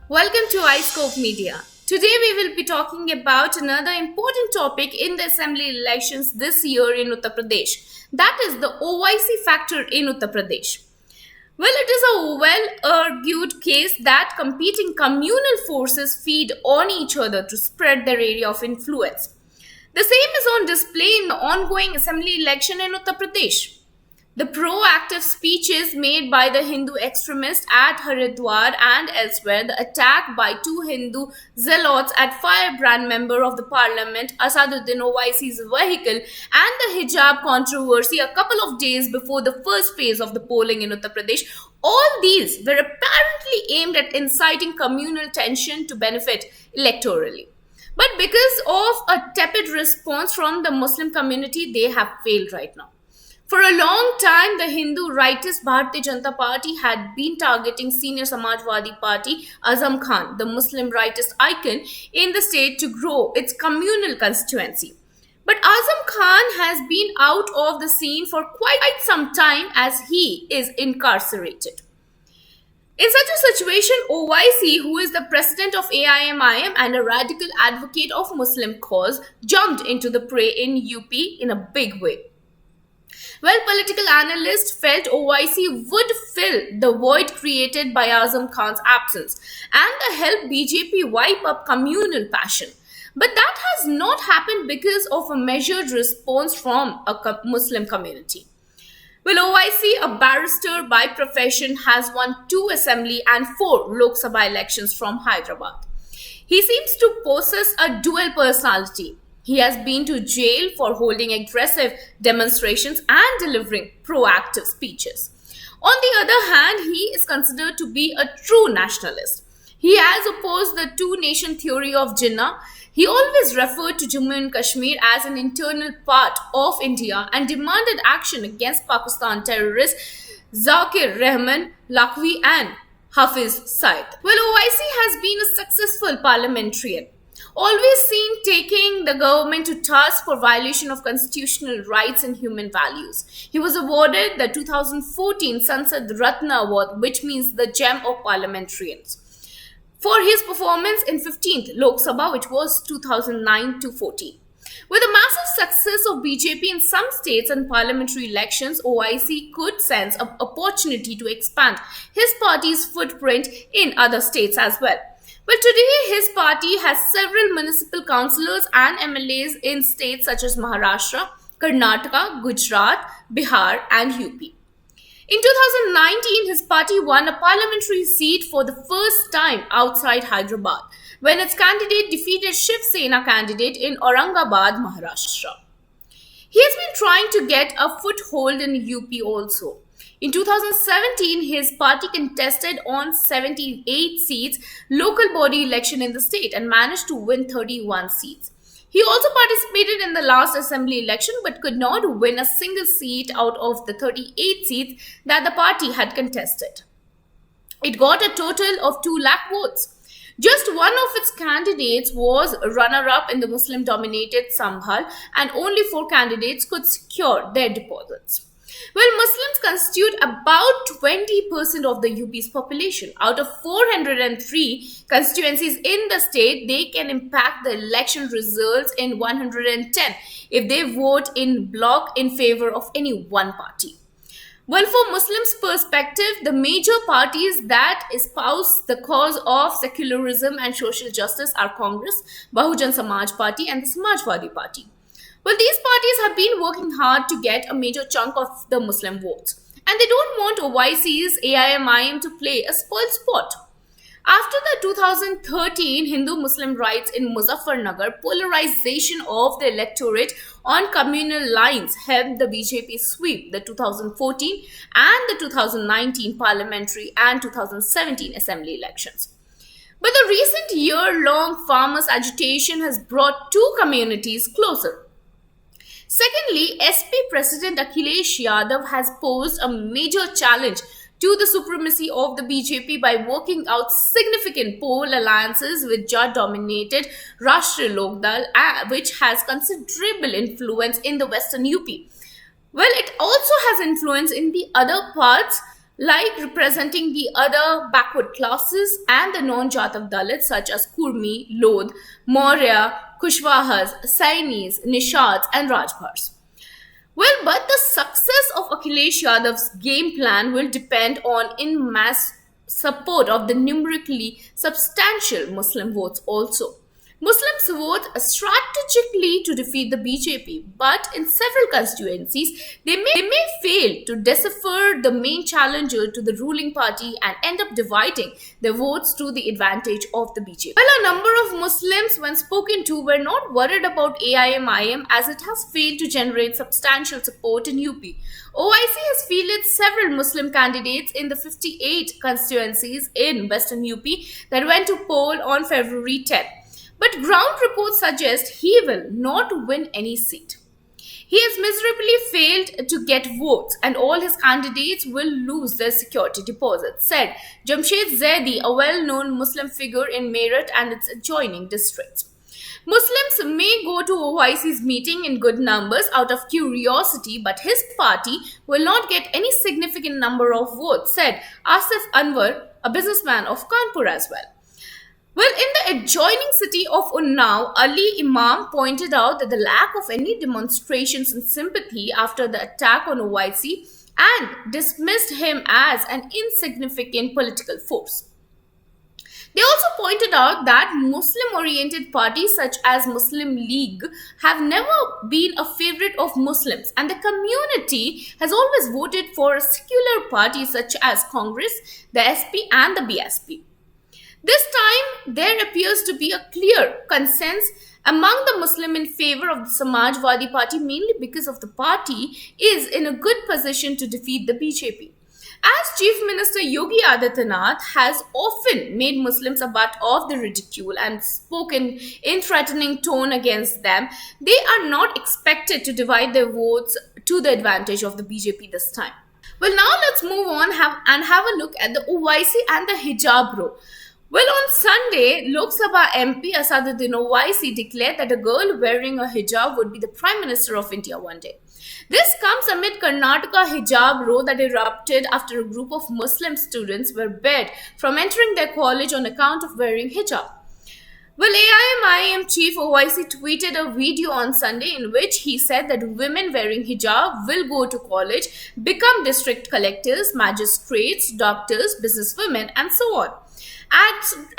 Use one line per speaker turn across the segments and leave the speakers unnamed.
Welcome to iScope Media. Today we will be talking about another important topic in the assembly elections this year in Uttar Pradesh. That is the Owaisi factor in Uttar Pradesh. Well, it is a well-argued case that competing communal forces feed on each other to spread their area of influence. The same is on display in the ongoing assembly election in Uttar Pradesh. The proactive speeches made by the Hindu extremists at Haridwar and elsewhere, the attack by two Hindu zealots at firebrand member of the parliament AsaduddinOwaisi's vehicle, and the hijab controversy a couple of days before the first phase of the polling in Uttar Pradesh, all these were apparently aimed at inciting communal tension to benefit electorally. But because of a tepid response from the Muslim community, they have failed right now. For a long time, the Hindu rightist Bharatiya Janata Party had been targeting senior Samajwadi Party Azam Khan, the Muslim rightist icon in the state, to grow its communal constituency. But Azam Khan has been out of the scene for quite some time as he is incarcerated. In such a situation, Owaisi, who is the president of AIMIM and a radical advocate of Muslim cause, jumped into the fray in UP in a big way. Well, political analysts felt Owaisi would fill the void created by Azam Khan's absence and help BJP wipe up communal passion. But that has not happened because of a measured response from a Muslim community. Well, Owaisi, a barrister by profession, has won 2 assembly and 4 Lok Sabha elections from Hyderabad. He seems to possess a dual personality. He has been to jail for holding aggressive demonstrations and delivering proactive speeches. On the other hand, he is considered to be a true nationalist. He has opposed the two-nation theory of Jinnah. He always referred to Jammu and Kashmir as an internal part of India and demanded action against Pakistan terrorists Zakir Rahman, Lakhvi and Hafiz Said. Well, Owaisi has been a successful parliamentarian, always seen taking the government to task for violation of constitutional rights and human values. He was awarded the 2014 Sansad Ratna Award, which means the gem of parliamentarians, for his performance in 15th Lok Sabha, which was 2009 to 14. With the massive success of BJP in some states and parliamentary elections, Owaisi could sense an opportunity to expand his party's footprint in other states as well. Well, today his party has several municipal councillors and MLAs in states such as Maharashtra, Karnataka, Gujarat, Bihar and UP. In 2019, his party won a parliamentary seat for the first time outside Hyderabad, when its candidate defeated Shiv Sena candidate in Aurangabad, Maharashtra. He has been trying to get a foothold in UP also. In 2017, his party contested on 78 seats local body election in the state and managed to win 31 seats. He also participated in the last assembly election but could not win a single seat out of the 38 seats that the party had contested. It got a total of 2 lakh votes. Just one of its candidates was runner-up in the Muslim-dominated Sambhal, and only 4 candidates could secure their deposits. Well, Muslims constitute about 20% of the UP's population. Out of 403 constituencies in the state, they can impact the election results in 110 if they vote in bloc in favor of any one party. Well, for Muslims' perspective, the major parties that espouse the cause of secularism and social justice are Congress, Bahujan Samaj Party and the Samajwadi Party. Well, these parties have been working hard to get a major chunk of the Muslim votes, and they don't want Owaisi's AIMIM to play a spoiled sport. After the 2013 Hindu-Muslim riots in Muzaffarnagar, polarization of the electorate on communal lines helped the BJP sweep the 2014 and the 2019 parliamentary and 2017 assembly elections. But the recent year-long farmers' agitation has brought 2 communities closer. Secondly, SP President Akhilesh Yadav has posed a major challenge to the supremacy of the BJP by working out significant poll alliances with Jat-dominated Rashtriya Lokdal, which has considerable influence in the western UP. Well, it also has influence in the other parts like representing the other backward classes and the non-Jatav Dalits such as Kurmi, Lodh, Maurya, Kushwahas, Sainis, Nishads and Rajbhars. Well, but the success of Akhilesh Yadav's game plan will depend on in mass support of the numerically substantial Muslim votes also. Muslims vote strategically to defeat the BJP, but in several constituencies, they may fail to decipher the main challenger to the ruling party and end up dividing their votes to the advantage of the BJP. Well, a number of Muslims, when spoken to, were not worried about AIMIM as it has failed to generate substantial support in UP. Owaisi has fielded several Muslim candidates in the 58 constituencies in Western UP that went to poll on February 10. But ground reports suggest he will not win any seat. He has miserably failed to get votes and all his candidates will lose their security deposits, said Jamshed Zaidi, a well-known Muslim figure in Meerut and its adjoining districts. Muslims may go to Owaisi's meeting in good numbers out of curiosity, but his party will not get any significant number of votes, said Asif Anwar, a businessman of Kanpur as well. Well, in the adjoining city of Unnao, Ali Imam pointed out that the lack of any demonstrations in sympathy after the attack on Owaisi and dismissed him as an insignificant political force. They also pointed out that Muslim-oriented parties such as Muslim League have never been a favorite of Muslims and the community has always voted for secular parties such as Congress, the SP and the BSP. This time, there appears to be a clear consensus among the Muslim in favor of the Samajwadi Party, mainly because of the party is in a good position to defeat the BJP. As Chief Minister Yogi Adityanath has often made Muslims a butt of the ridicule and spoken in threatening tone against them, they are not expected to divide their votes to the advantage of the BJP this time. Well, now let's move on and have a look at the Owaisi and the hijab row. Well, on Sunday, Lok Sabha MP AsaduddinOwaisi declared that a girl wearing a hijab would be the Prime Minister of India one day. This comes amid Karnataka hijab row that erupted after a group of Muslim students were barred from entering their college on account of wearing hijab. Well, AIMIM Chief Owaisi tweeted a video on Sunday in which he said that women wearing hijab will go to college, become district collectors, magistrates, doctors, businesswomen, and so on.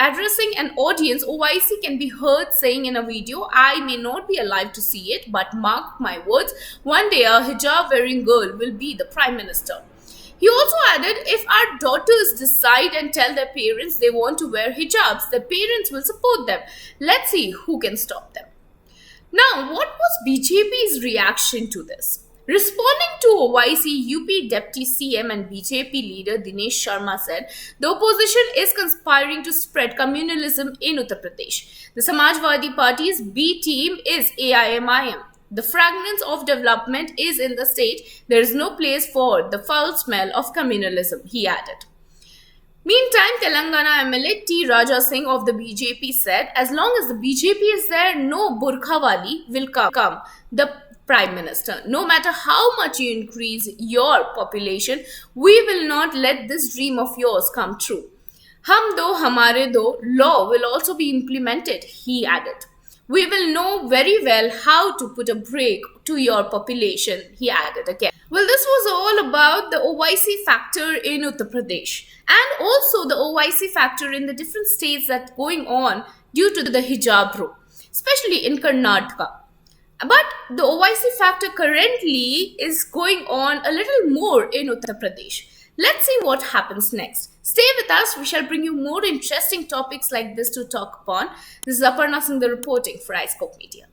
Addressing an audience, Owaisi can be heard saying in a video, "I may not be alive to see it, but mark my words, one day a hijab-wearing girl will be the Prime Minister." He also added, if our daughters decide and tell their parents they want to wear hijabs, their parents will support them. Let's see who can stop them. Now, what was BJP's reaction to this? Responding to Owaisi, UP Deputy CM and BJP leader Dinesh Sharma said, the opposition is conspiring to spread communalism in Uttar Pradesh. The Samajwadi Party's B team is AIMIM. The fragrance of development is in the state. There is no place for the foul smell of communalism, he added. Meantime, Telangana MLA T. Raja Singh of the BJP said, as long as the BJP is there, no burkhawali will come the Prime Minister. No matter how much you increase your population, we will not let this dream of yours come true. Hum do, hamare do, law will also be implemented, he added. We will know very well how to put a break to your population, he added again. Well, this was all about the Owaisi factor in Uttar Pradesh and also the Owaisi factor in the different states that's going on due to the hijab rule, especially in Karnataka. But the Owaisi factor currently is going on a little more in Uttar Pradesh. Let's see what happens next. Stay with us. We shall bring you more interesting topics like this to talk upon. This is Aparna Singh reporting for iScope Media.